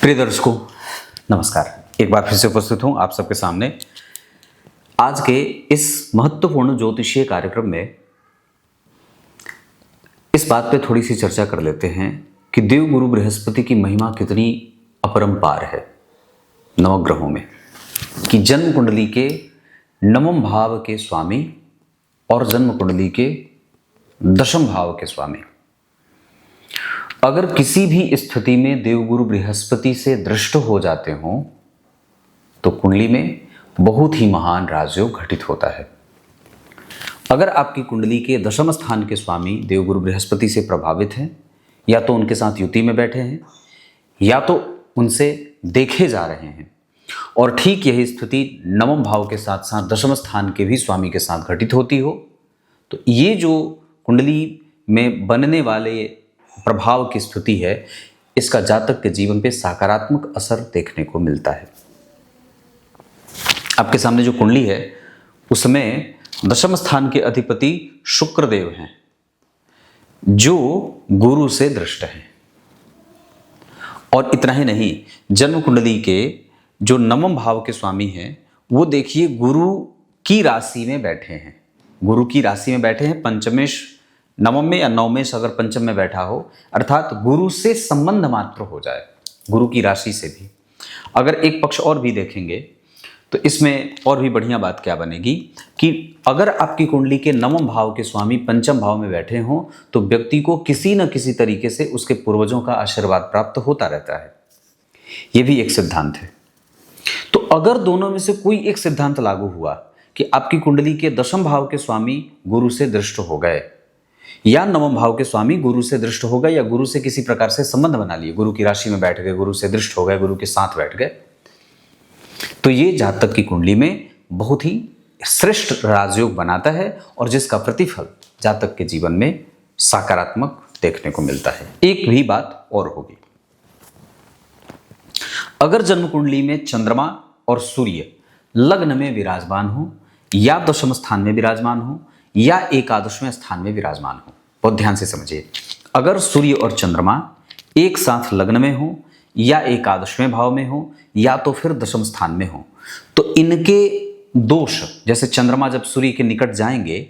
प्रिय दर्शकों, नमस्कार। एक बार फिर से उपस्थित हूं आप सबके सामने आज के इस महत्वपूर्ण ज्योतिषीय कार्यक्रम में। इस बात पे थोड़ी सी चर्चा कर लेते हैं कि देवगुरु बृहस्पति की महिमा कितनी अपरंपार है नवग्रहों में, कि जन्म कुंडली के नवम भाव के स्वामी और जन्म कुंडली के दशम भाव के स्वामी अगर किसी भी स्थिति में देवगुरु बृहस्पति से दृष्ट हो जाते हों तो कुंडली में बहुत ही महान राजयोग घटित होता है। अगर आपकी कुंडली के दशम स्थान के स्वामी देवगुरु बृहस्पति से प्रभावित हैं, या तो उनके साथ युति में बैठे हैं या तो उनसे देखे जा रहे हैं, और ठीक यही स्थिति नवम भाव के साथ साथ दशम स्थान के भी स्वामी के साथ घटित होती हो, तो ये जो कुंडली में बनने वाले प्रभाव की स्थिति है, इसका जातक के जीवन पे सकारात्मक असर देखने को मिलता है। आपके सामने जो कुंडली है उसमें दशम स्थान के अधिपति शुक्रदेव हैं, जो गुरु से दृष्ट हैं। और इतना ही नहीं, जन्म कुंडली के जो नवम भाव के स्वामी हैं वो देखिए गुरु की राशि में बैठे हैं। गुरु की राशि में बैठे हैं, पंचमेश नवम में या नवमेश अगर पंचम में बैठा हो, अर्थात गुरु से संबंध मात्र हो जाए, गुरु की राशि से भी। अगर एक पक्ष और भी देखेंगे तो इसमें और भी बढ़िया बात क्या बनेगी कि अगर आपकी कुंडली के नवम भाव के स्वामी पंचम भाव में बैठे हों तो व्यक्ति को किसी न किसी तरीके से उसके पूर्वजों का आशीर्वाद प्राप्त होता रहता है। यह भी एक सिद्धांत है। तो अगर दोनों में से कोई एक सिद्धांत लागू हुआ कि आपकी कुंडली के दशम भाव के स्वामी गुरु से दृष्ट हो गए, या नवम भाव के स्वामी गुरु से दृष्ट हो गए, या गुरु से किसी प्रकार से संबंध बना लिए, गुरु की राशि में बैठ गए, गुरु से दृष्ट हो गए, गुरु के साथ बैठ गए, तो ये जातक की कुंडली में बहुत ही श्रेष्ठ राजयोग बनाता है और जिसका प्रतिफल जातक के जीवन में सकारात्मक देखने को मिलता है। एक भी बात और होगी, अगर जन्म कुंडली में चंद्रमा और सूर्य लग्न में विराजमान हो, या दशम स्थान में विराजमान हो, या एकादशवें स्थान में विराजमान हो। बहुत ध्यान से समझिए, अगर सूर्य और चंद्रमा एक साथ लग्न में हो, या एकादशवें भाव में हो, या तो फिर दशम स्थान में हो, तो इनके दोष, जैसे चंद्रमा जब सूर्य के निकट जाएंगे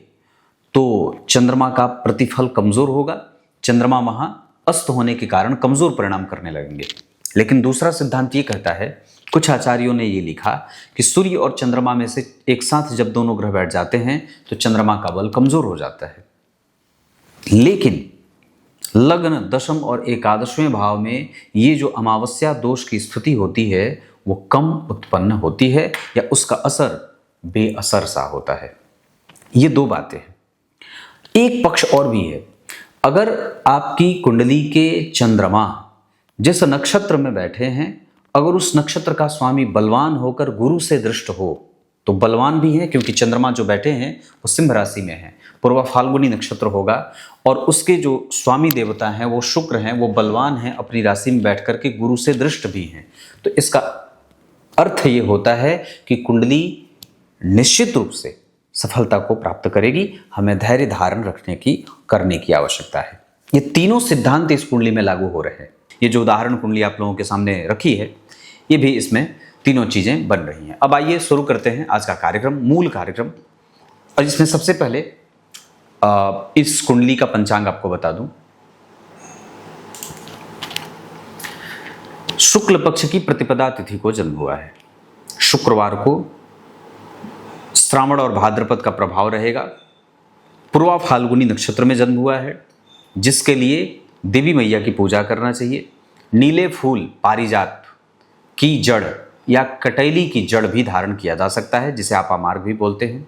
तो चंद्रमा का प्रतिफल कमजोर होगा, चंद्रमा वहां अस्त होने के कारण कमजोर परिणाम करने लगेंगे। लेकिन दूसरा सिद्धांत ये कहता है, कुछ आचार्यों ने ये लिखा कि सूर्य और चंद्रमा में से एक साथ जब दोनों ग्रह बैठ जाते हैं तो चंद्रमा का बल कमजोर हो जाता है। लेकिन लग्न दशम और एकादशवें भाव में ये जो अमावस्या दोष की स्थिति होती है वो कम उत्पन्न होती है, या उसका असर बेअसर सा होता है। ये दो बातें हैं। एक पक्ष और भी है, अगर आपकी कुंडली के चंद्रमा जिस नक्षत्र में बैठे हैं, अगर उस नक्षत्र का स्वामी बलवान होकर गुरु से दृष्ट हो, तो बलवान भी है क्योंकि चंद्रमा जो बैठे हैं वो सिंह राशि में है, पूर्वा फाल्गुनी नक्षत्र होगा, और उसके जो स्वामी देवता हैं वो शुक्र हैं, वो बलवान हैं, अपनी राशि में बैठ करके गुरु से दृष्ट भी हैं। तो इसका अर्थ ये होता है कि कुंडली निश्चित रूप से सफलता को प्राप्त करेगी। हमें धैर्य धारण करने की आवश्यकता है। ये तीनों सिद्धांत इस कुंडली में लागू हो रहे हैं। ये जो उदाहरण कुंडली आप लोगों के सामने रखी है, ये भी इसमें तीनों चीजें बन रही हैं। अब आइए शुरू करते हैं आज का कार्यक्रम, मूल कार्यक्रम। और इसमें सबसे पहले इस कुंडली का पंचांग आपको बता दूं। शुक्ल पक्ष की प्रतिपदा तिथि को जन्म हुआ है। शुक्रवार को श्रावण और भाद्रपद का प्रभाव रहेगा। पूर्वा फाल्गुनी नक्षत्र में जन्म हुआ है, जिसके लिए देवी मैया की पूजा करना चाहिए। नीले फूल पारिजात की जड़ या कटैली की जड़ भी धारण किया जा सकता है, जिसे आप अमार्ग भी बोलते हैं।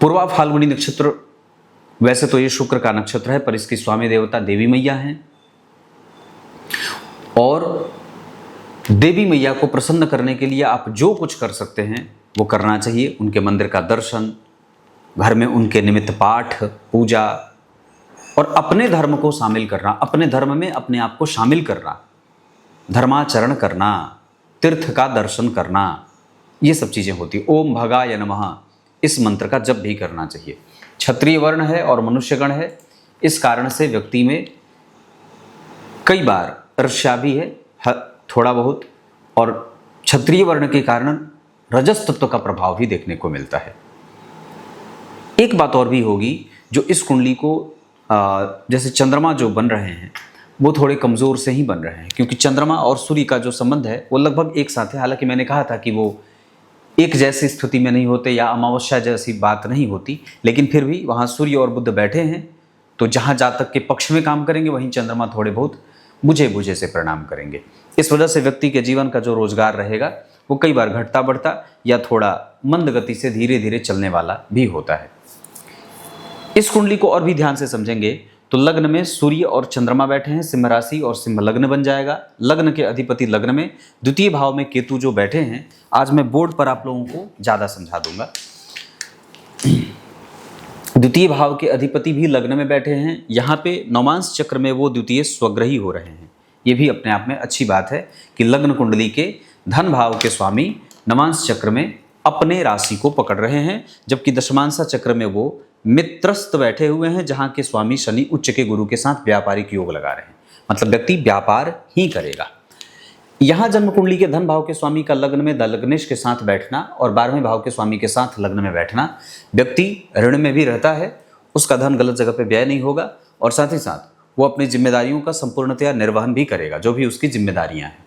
पूर्वा फाल्गुनी नक्षत्र, वैसे तो ये शुक्र का नक्षत्र है, पर इसकी स्वामी देवता देवी मैया हैं, और देवी मैया को प्रसन्न करने के लिए आप जो कुछ कर सकते हैं वो करना चाहिए। उनके मंदिर का दर्शन, घर में उनके निमित्त पाठ पूजा, और अपने धर्म को शामिल करना, अपने धर्म में अपने आप को शामिल करना, धर्माचरण करना, तीर्थ का दर्शन करना, ये सब चीज़ें होती। ओम भगाय नमः इस मंत्र का जप भी करना चाहिए। क्षत्रिय वर्ण है और मनुष्यगण है, इस कारण से व्यक्ति में कई बार ईर्ष्या भी है, थोड़ा बहुत, और क्षत्रिय वर्ण के कारण रजस तत्व का प्रभाव भी देखने को मिलता है। एक बात और भी होगी, जो इस कुंडली को जैसे चंद्रमा जो बन रहे हैं वो थोड़े कमज़ोर से ही बन रहे हैं, क्योंकि चंद्रमा और सूर्य का जो संबंध है वो लगभग एक साथ है। हालांकि मैंने कहा था कि वो एक जैसी स्थिति में नहीं होते या अमावस्या जैसी बात नहीं होती, लेकिन फिर भी वहाँ सूर्य और बुध बैठे हैं, तो जहाँ जातक के पक्ष में काम करेंगे वहीं चंद्रमा थोड़े बहुत बुझे बुझे से परिणाम करेंगे। इस वजह से व्यक्ति के जीवन का जो रोजगार रहेगा वो कई बार घटता बढ़ता या थोड़ा मंद गति से धीरे धीरे चलने वाला भी होता है। इस कुंडली को और भी ध्यान से समझेंगे तो लग्न में सूर्य और चंद्रमा बैठे हैं, सिंह राशि और सिंह लग्न बन जाएगा। लग्न के अधिपति लग्न में, द्वितीय भाव में केतु जो बैठे हैं, आज मैं बोर्ड पर आप लोगों को ज़्यादा समझा दूंगा। द्वितीय भाव के अधिपति भी लग्न में बैठे हैं। यहाँ पे नवमांश चक्र में वो द्वितीय स्वग्रही हो रहे हैं। ये भी अपने आप में अच्छी बात है कि लग्न कुंडली के धन भाव के स्वामी नवमांश चक्र में अपने राशि को पकड़ रहे हैं, जबकि दशमांशा चक्र में वो मित्रस्थ बैठे हुए हैं, जहाँ के स्वामी शनि उच्च के गुरु के साथ व्यापारिक योग लगा रहे हैं। मतलब व्यक्ति व्यापार ही करेगा। यहाँ जन्म कुंडली के धन भाव के स्वामी का लग्न में लग्नेश के साथ बैठना और 12वें भाव के स्वामी के साथ लग्न में बैठना, व्यक्ति ऋण में भी रहता है, उसका धन गलत जगह पे व्यय नहीं होगा और साथ ही साथ वो अपनी जिम्मेदारियों का संपूर्णतया निर्वहन भी करेगा, जो भी उसकी जिम्मेदारियां हैं।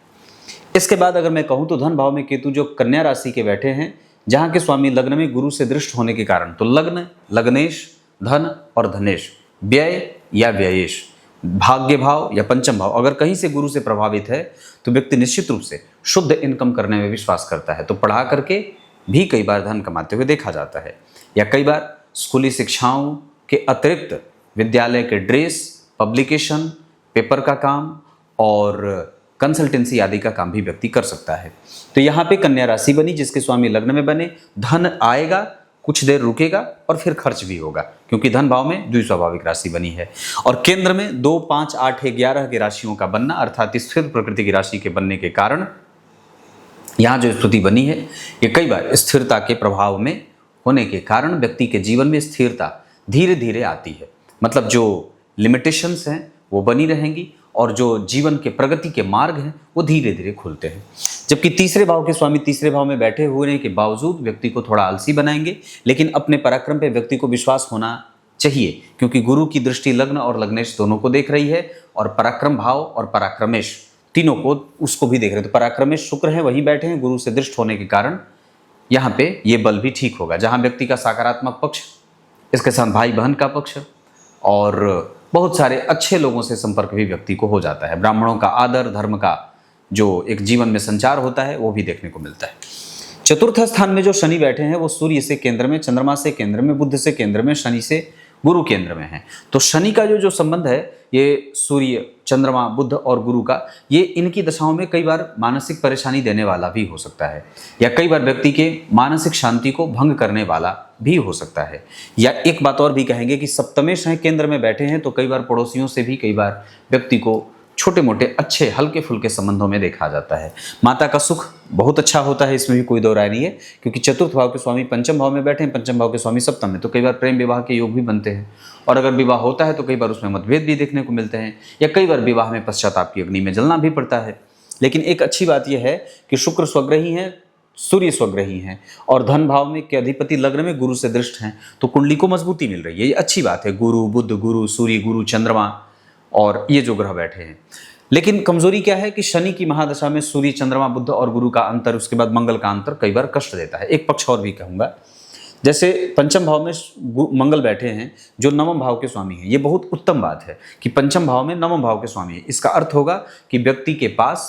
इसके बाद अगर मैं कहूँ तो धन भाव में केतु जो कन्या राशि के बैठे हैं, जहाँ के स्वामी लग्न में गुरु से दृष्ट होने के कारण, तो लग्न, लग्नेश, धन और धनेश, व्यय या व्ययेश, भाग्य भाव या पंचम भाव अगर कहीं से गुरु से प्रभावित है तो व्यक्ति निश्चित रूप से शुद्ध इनकम करने में विश्वास करता है। तो पढ़ा करके भी कई बार धन कमाते हुए देखा जाता है, या कई बार स्कूली शिक्षाओं के अतिरिक्त विद्यालय के ड्रेस, पब्लिकेशन, पेपर का काम और कंसल्टेंसी आदि का काम भी व्यक्ति कर सकता है। तो यहाँ पे कन्या राशि बनी जिसके स्वामी लग्न में बने, धन आएगा, कुछ देर रुकेगा और फिर खर्च भी होगा, क्योंकि धन भाव में द्विस्वाभाविक राशि बनी है। और केंद्र में 2, 5, 8, 11 की राशियों का बनना, अर्थात स्थिर प्रकृति की राशि के बनने के कारण यहाँ जो स्थिति बनी है ये कई बार स्थिरता के प्रभाव में होने के कारण व्यक्ति के जीवन में स्थिरता धीरे धीरे आती है। मतलब जो लिमिटेशंस हैं वो बनी रहेंगी और जो जीवन के प्रगति के मार्ग हैं वो धीरे धीरे खुलते हैं। जबकि तीसरे भाव के स्वामी तीसरे भाव में बैठे होने के बावजूद व्यक्ति को थोड़ा आलसी बनाएंगे, लेकिन अपने पराक्रम पे व्यक्ति को विश्वास होना चाहिए, क्योंकि गुरु की दृष्टि लग्न और लग्नेश दोनों को देख रही है और पराक्रम भाव और पराक्रमेश तीनों को उसको भी देख रहे हैं। तो पराक्रमेश शुक्र है, वही बैठे हैं गुरु से दृष्ट होने के कारण यहाँ पे ये बल भी ठीक होगा। जहाँ व्यक्ति का सकारात्मक पक्ष, इसके साथ भाई बहन का पक्ष और बहुत सारे अच्छे लोगों से संपर्क भी व्यक्ति को हो जाता है। ब्राह्मणों का आदर, धर्म का जो एक जीवन में संचार होता है वो भी देखने को मिलता है। चतुर्थ स्थान में जो शनि बैठे हैं वो सूर्य से केंद्र में, चंद्रमा से केंद्र में, बुध से केंद्र में, शनि से गुरु केंद्र में है। तो शनि का जो संबंध है ये सूर्य, चंद्रमा, बुध और गुरु का, ये इनकी दशाओं में कई बार मानसिक परेशानी देने वाला भी हो सकता है, या कई बार व्यक्ति के मानसिक शांति को भंग करने वाला भी हो सकता है। या एक बात और भी कहेंगे कि सप्तमेश हैं, केंद्र में बैठे हैं, तो कई बार पड़ोसियों से भी कई बार व्यक्ति को छोटे मोटे अच्छे हल्के फुल्के संबंधों में देखा जाता है। माता का सुख बहुत अच्छा होता है, इसमें भी कोई दो राय नहीं है, क्योंकि चतुर्थ भाव के स्वामी पंचम भाव में बैठे हैं, पंचम भाव के स्वामी सप्तम में, तो कई बार प्रेम विवाह के योग भी बनते हैं। और अगर विवाह होता है तो कई बार उसमें मतभेद भी देखने को मिलते हैं, या कई बार विवाह में पश्चाताप की अग्नि में जलना भी पड़ता है। लेकिन एक अच्छी बात यह है कि शुक्र स्वग्रही हैं, सूर्य स्वग्रही हैं और धन भाव में के अधिपति लग्न में गुरु से दृष्ट हैं, तो कुंडली को मजबूती मिल रही है। ये अच्छी बात है। गुरु, बुध, गुरु, सूर्य, गुरु, चंद्रमा और ये जो ग्रह बैठे हैं। लेकिन कमजोरी क्या है कि शनि की महादशा में सूर्य, चंद्रमा, बुध और गुरु का अंतर, उसके बाद मंगल का अंतर कई बार कष्ट देता है। एक पक्ष और भी कहूंगा, जैसे पंचम भाव में मंगल बैठे हैं जो नवम भाव के स्वामी हैं। ये बहुत उत्तम बात है कि पंचम भाव में नवम भाव के स्वामी है। इसका अर्थ होगा कि व्यक्ति के पास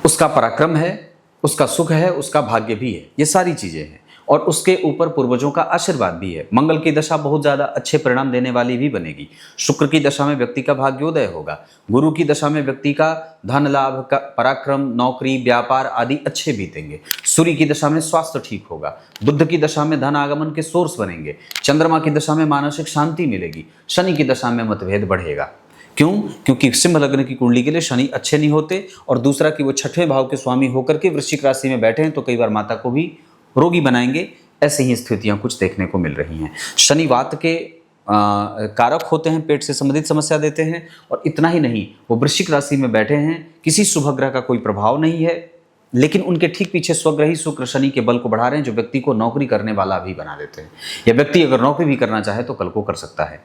उसका पराक्रम है, उसका सुख है, उसका भाग्य भी है, ये सारी चीजें हैं और उसके ऊपर पूर्वजों का आशीर्वाद भी है। मंगल की दशा बहुत ज्यादा अच्छे परिणाम देने वाली भी बनेगी। शुक्र की दशा में व्यक्ति का भाग्योदय होगा। गुरु की दशा में व्यक्ति का धन लाभ, का पराक्रम, नौकरी, व्यापार आदि अच्छे बीतेंगे। सूर्य की दशा में स्वास्थ्य ठीक होगा। बुध की दशा में धन आगमन के सोर्स बनेंगे। चंद्रमा की दशा में मानसिक शांति मिलेगी। शनि की दशा में मतभेद बढ़ेगा। क्यों? क्योंकि सिंह लग्न की कुंडली के लिए शनि अच्छे नहीं होते, और दूसरा कि वो छठवें भाव के स्वामी होकर के वृश्चिक राशि में बैठे हैं, तो कई बार माता को भी रोगी बनाएंगे। ऐसे ही स्थितियां कुछ देखने को मिल रही हैं। शनि वात के कारक होते हैं, पेट से संबंधित समस्या देते हैं। और इतना ही नहीं, वो वृश्चिक राशि में बैठे हैं, किसी शुभ ग्रह का कोई प्रभाव नहीं है, लेकिन उनके ठीक पीछे स्वग्रही शुक्र शनि के बल को बढ़ा रहे हैं, जो व्यक्ति को नौकरी करने वाला भी बना देते हैं। या व्यक्ति अगर नौकरी भी करना चाहे तो कल को कर सकता है,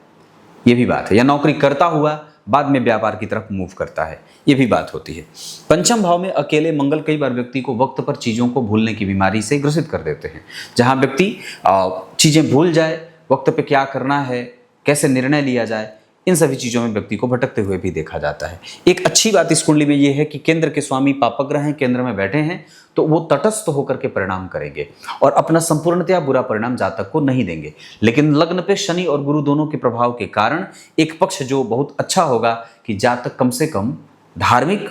ये भी बात है। या नौकरी करता हुआ बाद में व्यापार की तरफ मूव करता है, ये भी बात होती है। पंचम भाव में अकेले मंगल कई बार व्यक्ति को वक्त पर चीज़ों को भूलने की बीमारी से ग्रसित कर देते हैं। जहाँ व्यक्ति चीज़ें भूल जाए, वक्त पे क्या करना है, कैसे निर्णय लिया जाए, इन सभी चीज़ों में व्यक्ति को भटकते हुए भी देखा जाता है। एक अच्छी बात इस कुंडली में ये है कि केंद्र के स्वामी पापग्रह हैं, केंद्र में बैठे हैं, तो वो तटस्थ होकर के परिणाम करेंगे और अपना संपूर्णतया बुरा परिणाम जातक को नहीं देंगे। लेकिन लग्न पे शनि और गुरु दोनों के प्रभाव के कारण एक पक्ष जो बहुत अच्छा होगा कि जातक कम से कम धार्मिक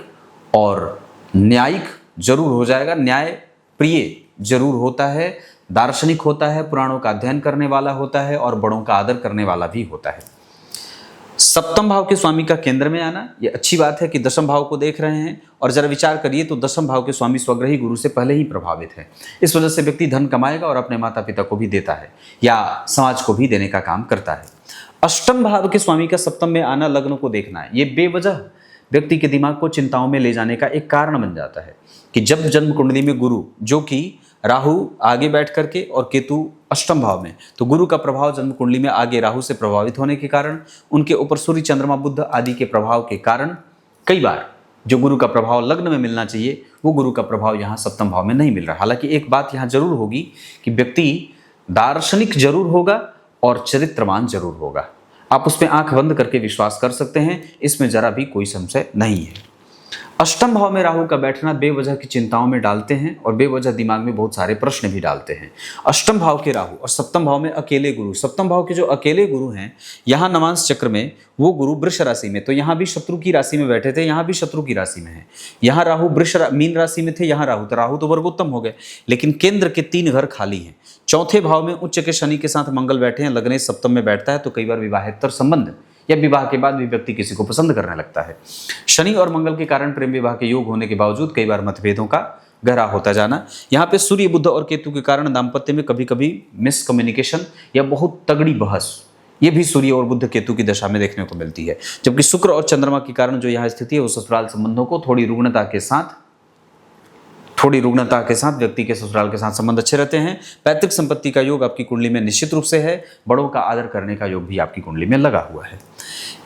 और न्यायिक जरूर हो जाएगा, न्याय प्रिय जरूर होता है, दार्शनिक होता है, पुराणों का अध्ययन करने वाला होता है और बड़ों का आदर करने वाला भी होता है। सप्तम भाव के स्वामी का केंद्र में आना, ये अच्छी बात है कि दशम भाव को देख रहे हैं। और जरा विचार करिए तो दशम भाव के स्वामी स्वग्रही गुरु से पहले ही प्रभावित है। इस वजह से व्यक्ति धन कमाएगा और अपने माता पिता को भी देता है या समाज को भी देने का काम करता है। अष्टम भाव के स्वामी का सप्तम में आना, लग्न को देखना है, ये बेवजह व्यक्ति के दिमाग को चिंताओं में ले जाने का एक कारण बन जाता है कि जब जन्म कुंडली में गुरु, जो कि राहु आगे बैठ करके और केतु अष्टम भाव में, तो गुरु का प्रभाव जन्म कुंडली में आगे राहु से प्रभावित होने के कारण, उनके ऊपर सूर्य चंद्रमा बुध आदि के प्रभाव के कारण कई बार जो गुरु का प्रभाव लग्न में मिलना चाहिए वो गुरु का प्रभाव यहाँ सप्तम भाव में नहीं मिल रहा। हालांकि एक बात यहाँ जरूर होगी कि व्यक्ति दार्शनिक जरूर होगा और चरित्रवान जरूर होगा, आप उस पर आंख बंद करके विश्वास कर सकते हैं, इसमें जरा भी कोई संशय नहीं है। अष्टम भाव में राहु का बैठना बेवजह की चिंताओं में डालते हैं और बेवजह दिमाग में बहुत सारे प्रश्न भी डालते हैं। अष्टम भाव के राहु और सप्तम भाव में अकेले गुरु, सप्तम भाव के जो अकेले गुरु हैं, यहाँ नवांश चक्र में वो गुरु वृष राशि में, तो यहाँ भी शत्रु की राशि में बैठे थे, यहाँ भी शत्रु की राशि में है। यहाँ राहु मीन राशि में थे, यहाँ राहु तो वर्गोत्तम हो गए, लेकिन केंद्र के 3 घर खाली हैं। चौथे भाव में उच्च के शनि के साथ मंगल बैठे हैं, लग्न सप्तम में बैठता है, तो कई बार विवाहेतर संबंध या विवाह के बाद भी व्यक्ति किसी को पसंद करने लगता है। शनि और मंगल के कारण प्रेम विवाह के योग होने के बावजूद कई बार मतभेदों का गहरा होता जाना। यहाँ पे सूर्य बुध और केतु के कारण दाम्पत्य में कभी कभी मिसकम्युनिकेशन या बहुत तगड़ी बहस, ये भी सूर्य और बुध केतु की दशा में देखने को मिलती है। जबकि शुक्र और चंद्रमा के कारण जो यहाँ स्थिति है वो ससुराल संबंधों को थोड़ी रुग्णता के साथ व्यक्ति के ससुराल के साथ संबंध अच्छे रहते हैं। पैतृक संपत्ति का योग आपकी कुंडली में निश्चित रूप से है, बड़ों का आदर करने का योग भी आपकी कुंडली में लगा हुआ है।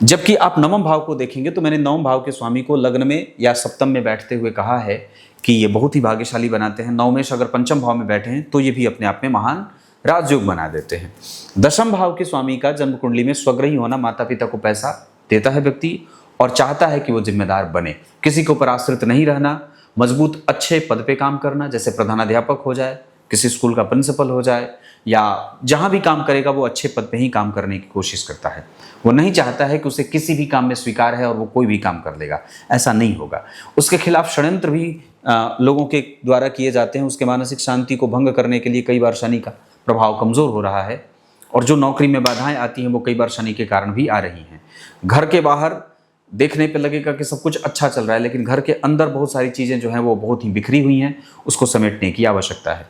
जबकि आप नवम भाव को देखेंगे तो मैंने नवम भाव के स्वामी को लग्न में या सप्तम में बैठते हुए कहा है कि ये बहुत ही भाग्यशाली बनाते हैं। नवमेश अगर पंचम भाव में बैठे हैं तो ये भी अपने आप में महान राजयोग बना देते हैं। दशम भाव के स्वामी का जन्म कुंडली में स्वग्रही होना, माता पिता को पैसा देता है व्यक्ति और चाहता है कि वो जिम्मेदार बने, किसी के ऊपर आश्रित नहीं रहना, मजबूत अच्छे पद पे काम करना, जैसे प्रधानाध्यापक हो जाए, किसी स्कूल का प्रिंसिपल हो जाए, या जहाँ भी काम करेगा वो अच्छे पद पे ही काम करने की कोशिश करता है। वो नहीं चाहता है कि उसे किसी भी काम में स्वीकार है और वो कोई भी काम कर लेगा, ऐसा नहीं होगा। उसके खिलाफ षड्यंत्र भी लोगों के द्वारा किए जाते हैं। उसके मानसिक शांति को भंग करने के लिए कई बार शनि का प्रभाव कमज़ोर हो रहा है और जो नौकरी में बाधाएं आती हैं वो कई बार शनि के कारण भी आ रही हैं। घर के बाहर देखने पे लगेगा कि सब कुछ अच्छा चल रहा है, लेकिन घर के अंदर बहुत सारी चीज़ें जो हैं वो बहुत ही बिखरी हुई हैं, उसको समेटने की आवश्यकता है।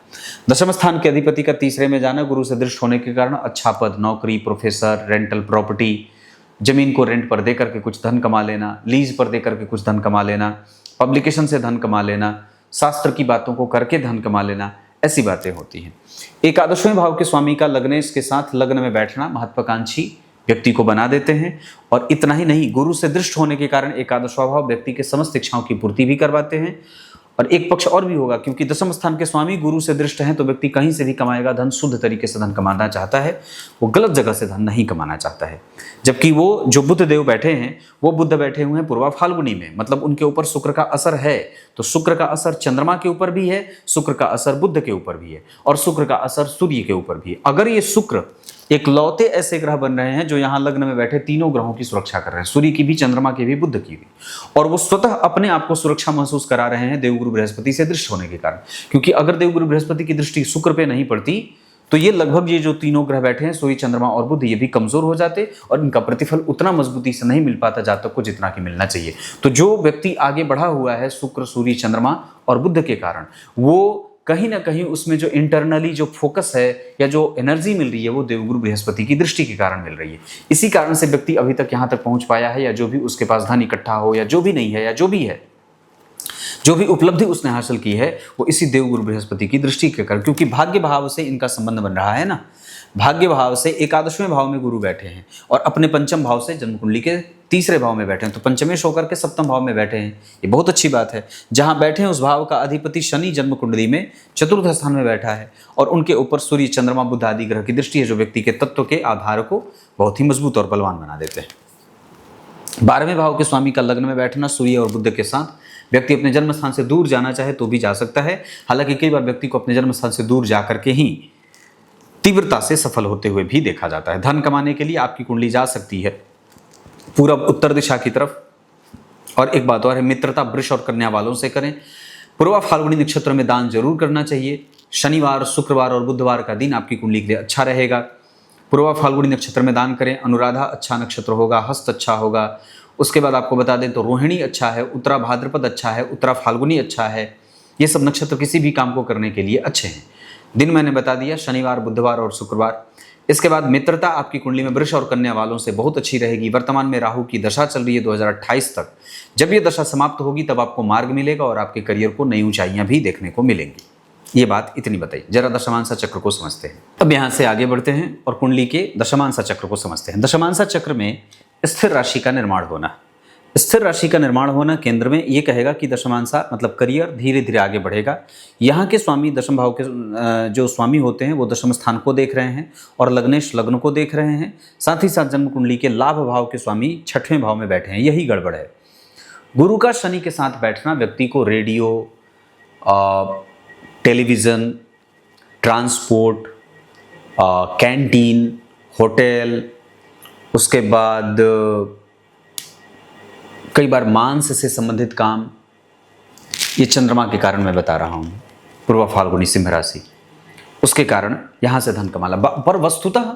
दशम स्थान के अधिपति का तीसरे में जाना, गुरु से दृष्ट होने के कारण अच्छा पद, नौकरी, प्रोफेसर, रेंटल प्रॉपर्टी, जमीन को रेंट पर दे करके कुछ धन कमा लेना, लीज पर दे करके कुछ धन कमा लेना, पब्लिकेशन से धन कमा लेना, शास्त्र की बातों को करके धन कमा लेना, ऐसी बातें होती हैं। एकादशवें भाव के स्वामी का लग्नेश के साथ लग्न में बैठना महत्वाकांक्षी व्यक्ति को बना देते हैं। और इतना ही नहीं, गुरु से दृष्ट होने के कारण एकादशवां भाव व्यक्ति के समस्त इच्छाओं की पूर्ति भी करवाते हैं। और एक पक्ष और भी होगा, क्योंकि दशम स्थान के स्वामी गुरु से दृष्ट हैं तो व्यक्ति कहीं से भी कमाएगा, धन शुद्ध तरीके से धन कमाना चाहता है, वो गलत जगह से धन नहीं कमाना चाहता है। जबकि वो जो बुध देव बैठे हैं वो बुध बैठे हुए हैं पूर्वा फाल्गुनी में, मतलब उनके ऊपर शुक्र का असर है। तो शुक्र का असर चंद्रमा के ऊपर भी है, शुक्र का असर बुध के ऊपर भी है और शुक्र का असर सूर्य के ऊपर भी है। अगर ये शुक्र एक लौते ऐसे ग्रह बन रहे हैं जो यहाँ लग्न में बैठे तीनों ग्रहों की सुरक्षा कर रहे हैं, सूर्य की भी, चंद्रमा की भी, बुध की भी, और वो स्वतः अपने आप को सुरक्षा महसूस करा रहे हैं देवगुरु बृहस्पति से दृष्ट होने के कारण। क्योंकि अगर देवगुरु बृहस्पति की दृष्टि शुक्र पे नहीं पड़ती तो ये लगभग ये जो तीनों ग्रह बैठे हैं, सूर्य, चंद्रमा और बुध, ये भी कमजोर हो जाते और इनका प्रतिफल उतना मजबूती से नहीं मिल पाता जातक को जितना कि मिलना चाहिए। तो जो व्यक्ति आगे बढ़ा हुआ है शुक्र, सूर्य, चंद्रमा और बुध के कारण, वो कहीं ना कहीं उसमें जो इंटरनली जो फोकस है या जो एनर्जी मिल रही है वो देवगुरु बृहस्पति की दृष्टि के कारण मिल रही है। इसी कारण से व्यक्ति अभी तक यहाँ तक पहुँच पाया है, या जो भी उसके पास धन इकट्ठा हो, या जो भी नहीं है, या जो भी है, जो भी उपलब्धि उसने हासिल की है, वो इसी देवगुरु बृहस्पति की दृष्टि के कारण, क्योंकि भाग्य भाव से इनका संबंध बन रहा है ना। भाग्य भाव से एकादशवें भाव में गुरु बैठे हैं और अपने पंचम भाव से जन्म कुंडली के तीसरे भाव में बैठे हैं, तो पंचमेश होकर के सप्तम भाव में बैठे हैं। ये बहुत अच्छी बात है। जहां बैठे हैं उस भाव का अधिपति शनि जन्म कुंडली में चतुर्थ स्थान में बैठा है और उनके ऊपर सूर्य, चंद्रमा, बुध आदि ग्रह की दृष्टि है, जो व्यक्ति के तत्व के आधार को बहुत ही मजबूत और बलवान बना देते हैं। 12वें भाव के स्वामी का लग्न में बैठना सूर्य और बुध के साथ, व्यक्ति अपने जन्म स्थान से दूर जाना चाहे तो भी जा सकता है। हालांकि कई बार व्यक्ति को अपने जन्म स्थान से दूर जा करके ही तीव्रता से सफल होते हुए भी देखा जाता है। धन कमाने के लिए आपकी कुंडली जा सकती है पूरब उत्तर दिशा की तरफ। और एक बात और है, मित्रता वृष और कन्या वालों से करें। पूर्वा फाल्गुनी नक्षत्र में दान जरूर करना चाहिए। शनिवार, शुक्रवार और बुधवार का दिन आपकी कुंडली के लिए अच्छा रहेगा। पूर्वा फाल्गुनी नक्षत्र में दान करें। अनुराधा अच्छा नक्षत्र होगा, हस्त अच्छा होगा। उसके बाद आपको बता दें तो रोहिणी अच्छा है, उत्तरा भाद्रपद अच्छा है, उत्तरा फाल्गुनी अच्छा है। ये सब नक्षत्र किसी भी काम को करने के लिए अच्छे हैं। दिन मैंने बता दिया, शनिवार, बुधवार और शुक्रवार। इसके बाद मित्रता आपकी कुंडली में वृष और कन्या वालों से बहुत अच्छी रहेगी। वर्तमान में राहु की दशा चल रही है 2028 तक। जब ये दशा समाप्त होगी तब आपको मार्ग मिलेगा और आपके करियर को नई ऊंचाइयां भी देखने को मिलेंगी। ये बात इतनी बताई। जरा दशमांसा चक्र को समझते हैं। अब यहाँ से आगे बढ़ते हैं और कुंडली के दशमांसा चक्र को समझते हैं। दशमांसा चक्र में स्थिर राशि का निर्माण होना। स्थिर राशि का निर्माण होना केंद्र में ये कहेगा कि दशमांसा मतलब करियर धीरे धीरे आगे बढ़ेगा। यहाँ के स्वामी दशम भाव के जो स्वामी होते हैं वो दशम स्थान को देख रहे हैं और लग्नेश लग्न को देख रहे हैं। साथ ही साथ जन्म कुंडली के लाभ भाव के स्वामी 6वें भाव में बैठे हैं। यही गड़बड़ है। गुरु का शनि के साथ बैठना व्यक्ति को radio, television, transport, canteen, hotel, उसके बाद कई बार मांस से संबंधित काम, ये चंद्रमा के कारण मैं बता रहा हूँ। पूर्वा फाल्गुनी सिंह राशि, उसके कारण यहाँ से धन कमाना। पर वस्तुतः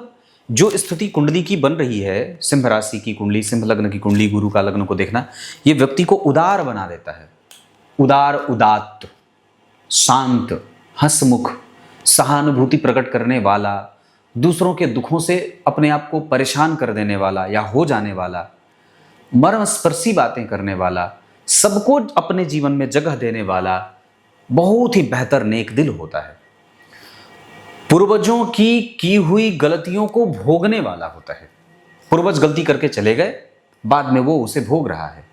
जो स्थिति कुंडली की बन रही है, सिंह राशि की कुंडली, सिंह लग्न की कुंडली, गुरु का लग्न को देखना, ये व्यक्ति को उदार बना देता है। उदार, उदात्त, शांत, हंसमुख, सहानुभूति प्रकट करने वाला, दूसरों के दुखों से अपने आप को परेशान कर देने वाला या हो जाने वाला, मर्मस्पर्शी बातें करने वाला, सबको अपने जीवन में जगह देने वाला बहुत ही बेहतर नेक दिल होता है। पूर्वजों की हुई गलतियों को भोगने वाला होता है। पूर्वज गलती करके चले गए, बाद में वो उसे भोग रहा है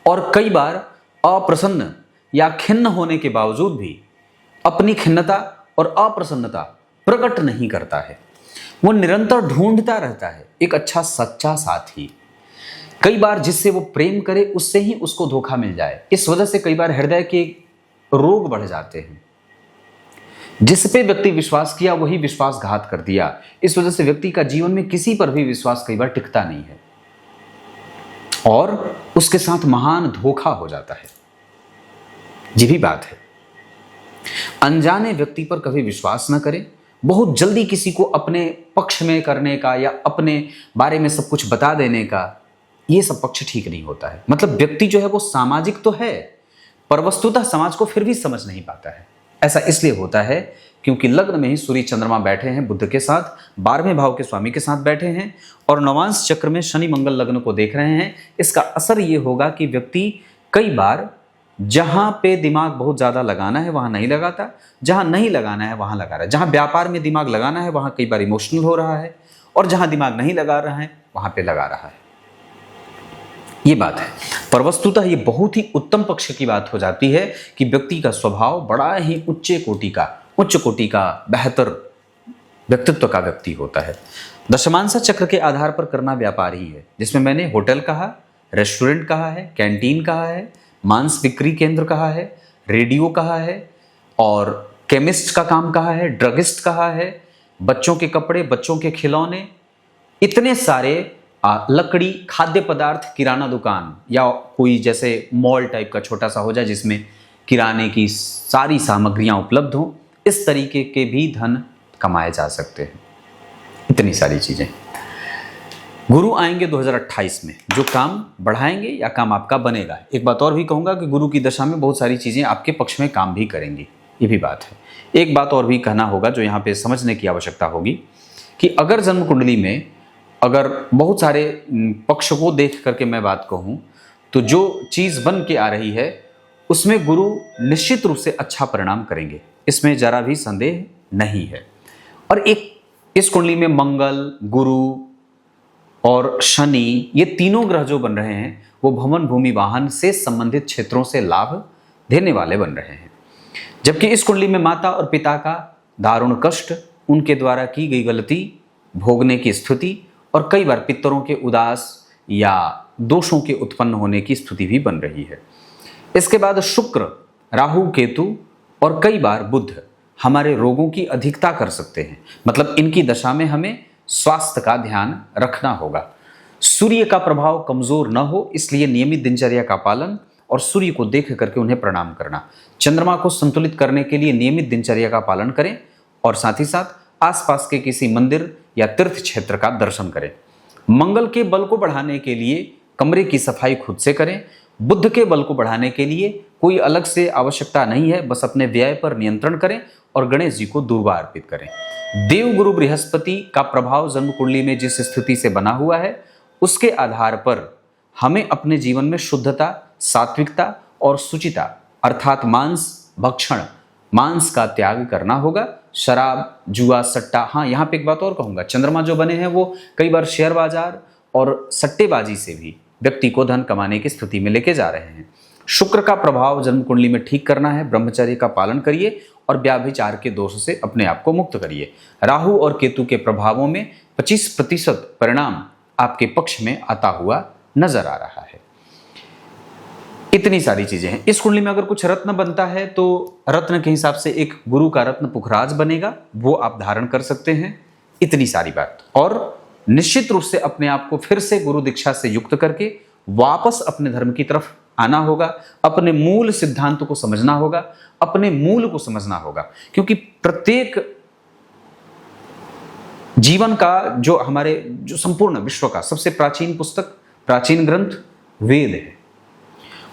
और कई बार अप्रसन्न या खिन्न होने के बावजूद भी अपनी खिन्नता और अप्रसन्नता प्रकट नहीं करता है। वो निरंतर ढूंढता रहता है एक अच्छा सच्चा साथी। कई बार जिससे वो प्रेम करे उससे ही उसको धोखा मिल जाए। इस वजह से कई बार हृदय के रोग बढ़ जाते हैं। जिस पे व्यक्ति विश्वास किया वही विश्वासघात कर दिया। इस वजह से व्यक्ति का जीवन में किसी पर भी विश्वास कई बार टिकता नहीं है और उसके साथ महान धोखा हो जाता है। ये भी बात है। अनजाने व्यक्ति पर कभी विश्वास न करें। बहुत जल्दी किसी को अपने पक्ष में करने का या अपने बारे में सब कुछ बता देने का, ये सब पक्ष ठीक नहीं होता है। मतलब व्यक्ति जो है वो सामाजिक तो है पर वस्तुतः समाज को फिर भी समझ नहीं पाता है। ऐसा इसलिए होता है क्योंकि लग्न में ही सूर्य चंद्रमा बैठे हैं बुध के साथ, 12वें भाव के स्वामी के साथ बैठे हैं और नवांश चक्र में शनि मंगल लग्न को देख रहे हैं। इसका असर ये होगा कि व्यक्ति कई बार जहां पे दिमाग बहुत ज्यादा लगाना है वहां नहीं लगाता, जहां नहीं लगाना है वहां लगा रहा है। जहां व्यापार में दिमाग लगाना है वहां कई बार इमोशनल हो रहा है और जहां दिमाग नहीं लगा रहा है वहां पे लगा रहा है। ये बात है। पर वस्तुतः ये बहुत ही उत्तम पक्ष की बात हो जाती है कि व्यक्ति का स्वभाव बड़ा ही उच्च कोटि का बेहतर व्यक्तित्व का व्यक्ति होता है। दशमांसा चक्र के आधार पर करना व्यापार ही है, जिसमें मैंने होटल कहा, रेस्टोरेंट कहा है, कैंटीन कहा है, मांस बिक्री केंद्र कहा है, रेडियो कहा है और केमिस्ट का काम कहा है, ड्रगिस्ट कहा है, बच्चों के कपड़े, बच्चों के खिलौने, इतने सारे लकड़ी, खाद्य पदार्थ, किराना दुकान या कोई जैसे मॉल टाइप का छोटा सा हो जाए जिसमें किराने की सारी सामग्रियां उपलब्ध हों, इस तरीके के भी धन कमाए जा सकते हैं। इतनी सारी चीजें। गुरु आएंगे 2028 में जो काम बढ़ाएंगे या काम आपका बनेगा। एक बात और भी कहूंगा कि गुरु की दशा में बहुत सारी चीजें आपके पक्ष में काम भी करेंगी। ये भी बात है। एक बात और भी कहना होगा जो यहाँ पे समझने की आवश्यकता होगी कि अगर जन्म कुंडली में अगर बहुत सारे पक्ष को देख करके मैं बात कहूँ तो जो चीज़ बन के आ रही है उसमें गुरु निश्चित रूप से अच्छा परिणाम करेंगे, इसमें जरा भी संदेह नहीं है। और एक इस कुंडली में मंगल, गुरु और शनि, ये तीनों ग्रह जो बन रहे हैं वो भवन, भूमि, वाहन से संबंधित क्षेत्रों से लाभ देने वाले बन रहे हैं। जबकि इस कुंडली में माता और पिता का दारुण कष्ट, उनके द्वारा की गई गलती भोगने की स्थिति और कई बार पितरों के उदास या दोषों के उत्पन्न होने की स्थिति भी बन रही है। इसके बाद शुक्र, राहु, केतु और कई बार बुध हमारे रोगों की अधिकता कर सकते हैं। मतलब इनकी दशा में हमें स्वास्थ्य का ध्यान रखना होगा। सूर्य का प्रभाव कमजोर न हो इसलिए नियमित दिनचर्या का पालन और सूर्य को देख करके उन्हें प्रणाम करना। चंद्रमा को संतुलित करने के लिए नियमित दिनचर्या का पालन करें और साथ ही साथ आसपास के किसी मंदिर या तीर्थ क्षेत्र का दर्शन करें। मंगल के बल को बढ़ाने के लिए कमरे की सफाई खुद से करें। बुध के बल को बढ़ाने के लिए कोई अलग से आवश्यकता नहीं है, बस अपने व्यय पर नियंत्रण करें और गणेश जी को दुर्वा अर्पित करें। देवगुरु बृहस्पति का प्रभाव जन्म कुंडली में जिस स्थिति से बना हुआ है उसके आधार पर हमें अपने जीवन में शुद्धता, सात्विकता और सुचिता अर्थात मांस भक्षण, मांस का त्याग करना होगा। शराब, जुआ, सट्टा, हाँ यहाँ पे एक बात और कहूँगा, चंद्रमा जो बने हैं वो कई बार शेयर बाजार और सट्टेबाजी से भी व्यक्ति को धन कमाने की स्थिति में लेके जा रहे हैं। शुक्र का प्रभाव जन्म कुंडली में ठीक करना है, ब्रह्मचर्य का पालन करिए और व्याभिचार के दोष से अपने आप को मुक्त करिए। राहु और केतु के प्रभावों में 25% परिणाम आपके पक्ष में आता हुआ नजर आ रहा है। इतनी सारी चीजें हैं। इस कुंडली में अगर कुछ रत्न बनता है तो रत्न के हिसाब से एक गुरु का रत्न पुखराज बनेगा, वो आप धारण कर सकते हैं। इतनी सारी बात, और निश्चित रूप से अपने आप को फिर से गुरु दीक्षा से युक्त करके वापस अपने धर्म की तरफ आना होगा। अपने मूल सिद्धांत को समझना होगा, अपने मूल को समझना होगा, क्योंकि प्रत्येक जीवन का जो हमारे जो संपूर्ण विश्व का सबसे प्राचीन पुस्तक, प्राचीन ग्रंथ वेद है,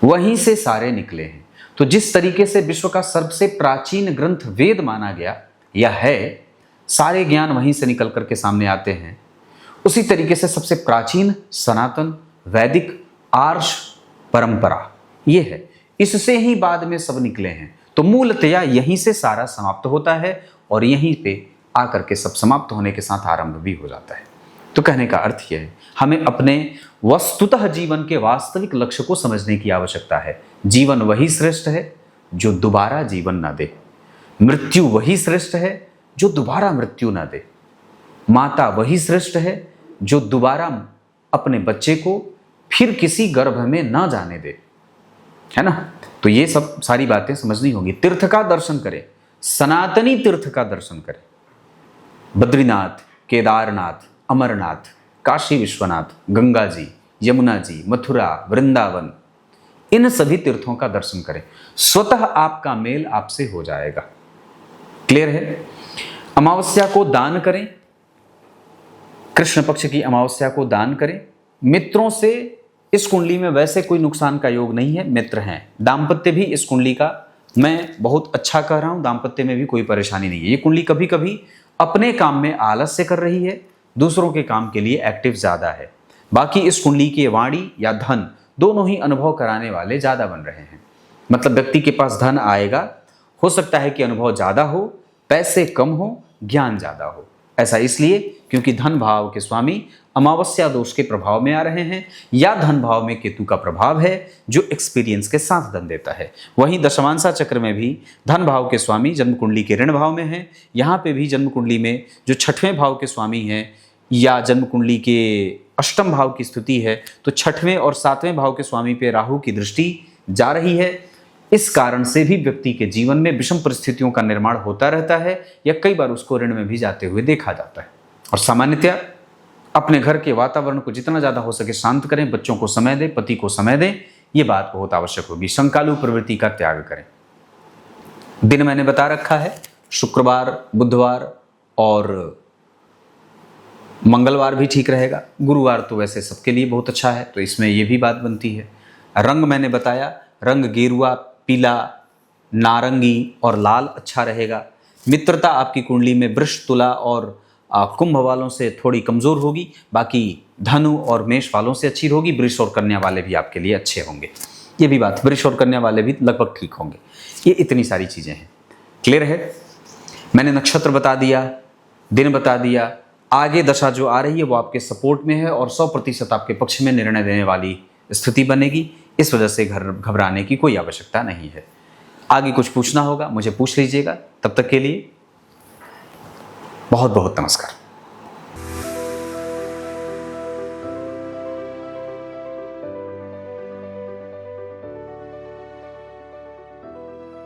वहीं से सारे निकले हैं। तो जिस तरीके से विश्व का सबसे प्राचीन ग्रंथ वेद माना गया या है, सारे ज्ञान वहीं से निकल करके सामने आते हैं, उसी तरीके से सबसे प्राचीन सनातन वैदिक आर्ष परंपरा ये है, इससे ही बाद में सब निकले हैं। तो मूलतया यहीं से सारा समाप्त होता है और यहीं पे आकर के सब समाप्त होने के साथ आरंभ भी हो जाता है। तो कहने का अर्थ यह है, हमें अपने वस्तुतः जीवन के वास्तविक लक्ष्य को समझने की आवश्यकता है। जीवन वही श्रेष्ठ है जो दोबारा जीवन ना दे, मृत्यु वही श्रेष्ठ है जो दोबारा मृत्यु ना दे, माता वही श्रेष्ठ है जो दोबारा अपने बच्चे को फिर किसी गर्भ में ना जाने दे, है ना। तो ये सब सारी बातें समझनी होंगी। तीर्थ का दर्शन करें, सनातनी तीर्थ का दर्शन करें। बद्रीनाथ, केदारनाथ, अमरनाथ, काशी विश्वनाथ, गंगा जी, यमुना जी, मथुरा, वृंदावन, इन सभी तीर्थों का दर्शन करें। स्वतः आपका मेल आपसे हो जाएगा। क्लियर है। अमावस्या को दान करें, कृष्ण पक्ष की अमावस्या को दान करें। मित्रों से इस कुंडली में वैसे कोई नुकसान का योग नहीं है, मित्र हैं। दाम्पत्य भी इस कुंडली का मैं बहुत अच्छा कह रहा हूं, दाम्पत्य में भी कोई परेशानी नहीं है। ये कुंडली कभी कभी अपने काम में आलस्य कर रही है, दूसरों के काम के लिए एक्टिव ज्यादा है। बाकी इस कुंडली की वाणी या धन दोनों ही अनुभव कराने वाले ज्यादा बन रहे हैं। मतलब व्यक्ति के पास धन आएगा, हो सकता है कि अनुभव ज्यादा हो, पैसे कम हो, ज्ञान ज्यादा हो। ऐसा इसलिए क्योंकि धन भाव के स्वामी अमावस्या दोष के प्रभाव में आ रहे हैं, या धन भाव में केतु का प्रभाव है जो एक्सपीरियंस के साथ धन देता है। वहीं दशमांसा चक्र में भी धन भाव के स्वामी जन्म कुंडली के ऋण भाव में है। यहाँ पे भी जन्म कुंडली में जो छठवें भाव के स्वामी हैं या जन्म कुंडली के अष्टम भाव की स्थिति है, तो छठवें और सातवें भाव के स्वामी पे राहु की दृष्टि जा रही है। इस कारण से भी व्यक्ति के जीवन में विषम परिस्थितियों का निर्माण होता रहता है या कई बार उसको ऋण में भी जाते हुए देखा जाता है। और सामान्यतया अपने घर के वातावरण को जितना ज़्यादा हो सके शांत करें, बच्चों को समय दें, पति को समय दें, ये बात बहुत आवश्यक होगी। शंकालु प्रवृत्ति का त्याग करें। दिन मैंने बता रखा है, शुक्रवार, बुधवार और मंगलवार भी ठीक रहेगा। गुरुवार तो वैसे सबके लिए बहुत अच्छा है, तो इसमें ये भी बात बनती है। रंग मैंने बताया, रंग गेरुआ, पीला, नारंगी और लाल अच्छा रहेगा। मित्रता आपकी कुंडली में वृष, तुला और कुंभ वालों से थोड़ी कमज़ोर होगी, बाकी धनु और मेष वालों से अच्छी होगी। वृष और कन्या वाले भी आपके लिए अच्छे होंगे। ये भी बात, वृष और कन्या वाले भी लगभग ठीक होंगे। ये इतनी सारी चीज़ें हैं। क्लियर है? मैंने नक्षत्र बता दिया, दिन बता दिया, आगे दशा जो आ रही है वो आपके सपोर्ट में है और 100% आपके पक्ष में निर्णय देने वाली स्थिति बनेगी। इस वजह से घबराने की कोई आवश्यकता नहीं है। आगे कुछ पूछना होगा मुझे पूछ लीजिएगा। तब तक के लिए बहुत बहुत नमस्कार।